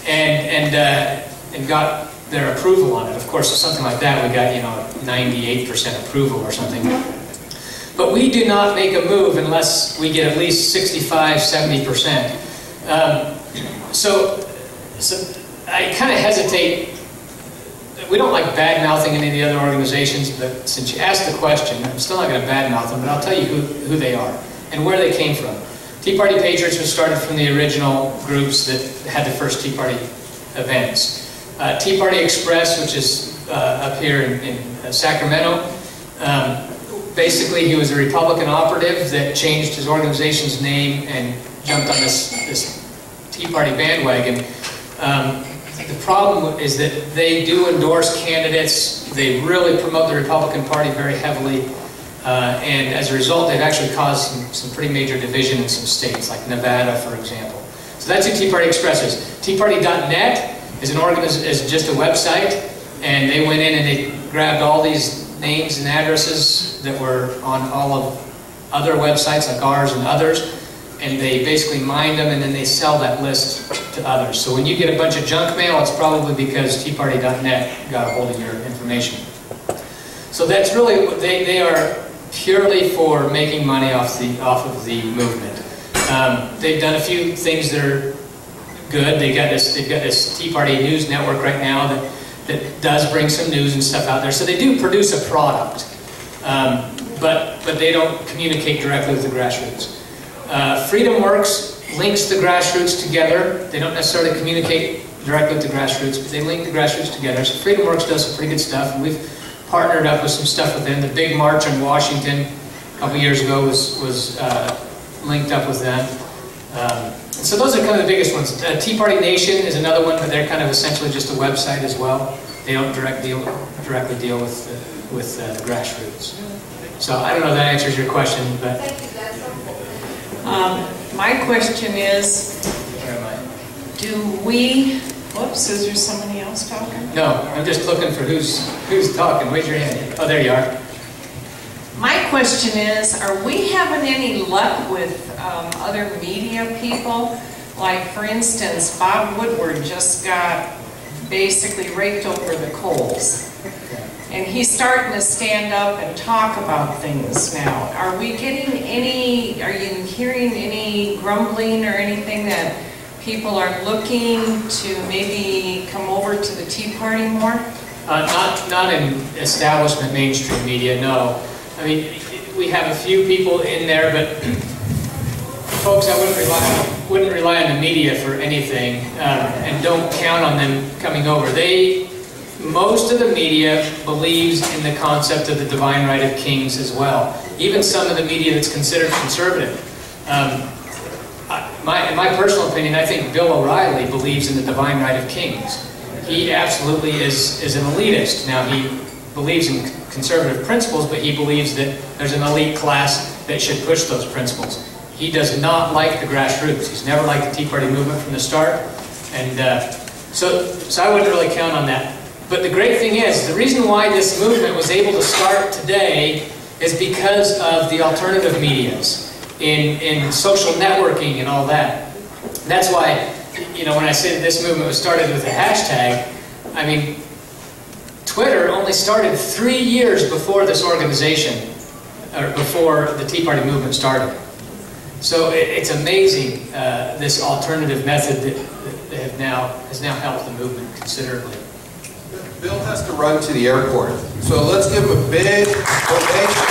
and got their approval on it. Of course, something like that, we got 98% approval or something. But we do not make a move unless we get at least 65, 70%. So I kind of hesitate. We don't like bad-mouthing any of the other organizations, but since you asked the question, I'm still not going to bad-mouth them, but I'll tell you who they are and where they came from. Tea Party Patriots was started from the original groups that had the first Tea Party events. Tea Party Express, which is up here in Sacramento, basically he was a Republican operative that changed his organization's name and jumped on this Tea Party bandwagon. The problem is that they do endorse candidates, they really promote the Republican Party very heavily, and as a result they've actually caused some pretty major division in some states, like Nevada, for example. So that's who Tea Party Express is. TeaParty.net is just a website, and they went in and they grabbed all these names and addresses that were on all of other websites like ours and others, and they basically mined them and then they sell that list to others. So when you get a bunch of junk mail, it's probably because TeaParty.net got a hold of your information. So that's really, they are purely for making money off of the movement. They've done a few things that are good. They've got this Tea Party news network right now that does bring some news and stuff out there. So they do produce a product, but they don't communicate directly with the grassroots. Freedom Works links the grassroots together. They don't necessarily communicate directly with the grassroots, but they link the grassroots together. So Freedom Works does some pretty good stuff, and we've partnered up with some stuff with them. The big march in Washington a couple years ago was linked up with them. So those are kind of the biggest ones. Tea Party Nation is another one, but they're kind of essentially just a website as well. They don't directly deal with the grassroots. So I don't know if that answers your question, but my question is, do we? Whoops, is there somebody else talking? No, I'm just looking for who's talking. Raise your hand. Oh, there you are. My question is, are we having any luck with other media people? Like, for instance, Bob Woodward just got basically raked over the coals. And he's starting to stand up and talk about things now. Are we getting any, are you hearing any grumbling or anything that people are looking to maybe come over to the Tea Party more? Not in establishment mainstream media, no. I mean, we have a few people in there, but folks, I wouldn't rely on wouldn't rely on the media for anything, and don't count on them coming over. Most of the media believes in the concept of the divine right of kings as well. Even some of the media that's considered conservative. In my personal opinion, I think Bill O'Reilly believes in the divine right of kings. He absolutely is an elitist. Now, he believes in conservative principles, but he believes that there's an elite class that should push those principles. He does not like the grassroots. He's never liked the Tea Party movement from the start. And so I wouldn't really count on that. But the great thing is, the reason why this movement was able to start today is because of the alternative medias in social networking and all that. That's why, you know, when I say that this movement was started with a hashtag, I mean, Twitter only started 3 years before this organization, or before the Tea Party movement started. So it's amazing, this alternative method that has now helped the movement considerably. Bill has to run to the airport, so let's give him a big ovation.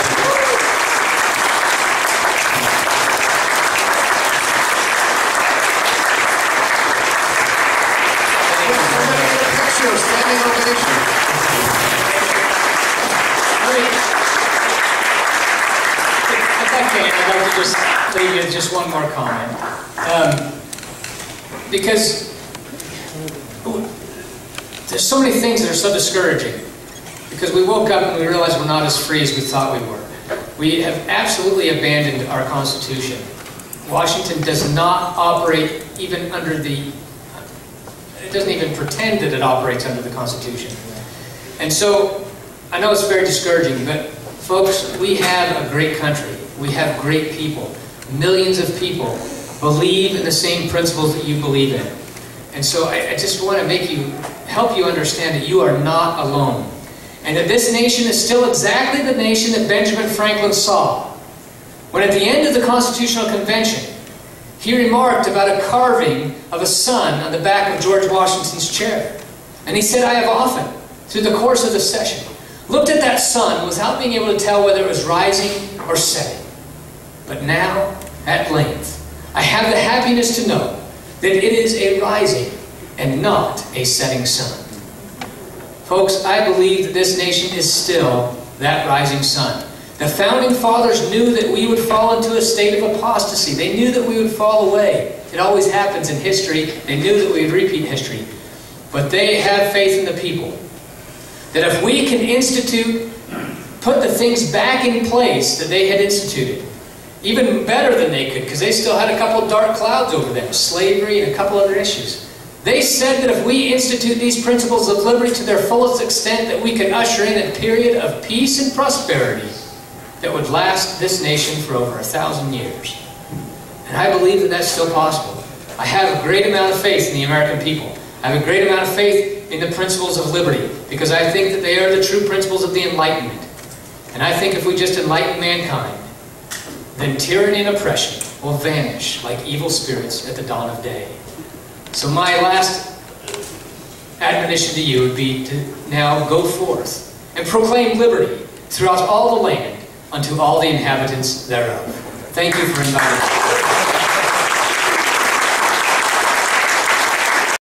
I'd like to just leave you with just one more comment. Because there's so many things that are so discouraging. Because we woke up and we realized we're not as free as we thought we were. We have absolutely abandoned our Constitution. Washington does not operate even under the... It doesn't even pretend that it operates under the Constitution. And so, I know it's very discouraging, but folks, we have a great country. We have great people. Millions of people believe in the same principles that you believe in. And so I just want to help you understand that you are not alone. And that this nation is still exactly the nation that Benjamin Franklin saw. When at the end of the Constitutional Convention, he remarked about a carving of a sun on the back of George Washington's chair. And he said, I have often, through the course of the session, looked at that sun without being able to tell whether it was rising or setting. But now, at length, I have the happiness to know that it is a rising and not a setting sun. Folks, I believe that this nation is still that rising sun. The Founding Fathers knew that we would fall into a state of apostasy. They knew that we would fall away. It always happens in history. They knew that we would repeat history. But they have faith in the people. That if we can put the things back in place that they had instituted, even better than they could, because they still had a couple of dark clouds over them, slavery and a couple other issues. They said that if we institute these principles of liberty to their fullest extent, that we can usher in a period of peace and prosperity that would last this nation for over 1,000 years. And I believe that that's still possible. I have a great amount of faith in the American people. I have a great amount of faith in the principles of liberty, because I think that they are the true principles of the Enlightenment. And I think if we just enlighten mankind, then tyranny and oppression will vanish like evil spirits at the dawn of day. So my last admonition to you would be to now go forth and proclaim liberty throughout all the land unto all the inhabitants thereof. Thank you for inviting me.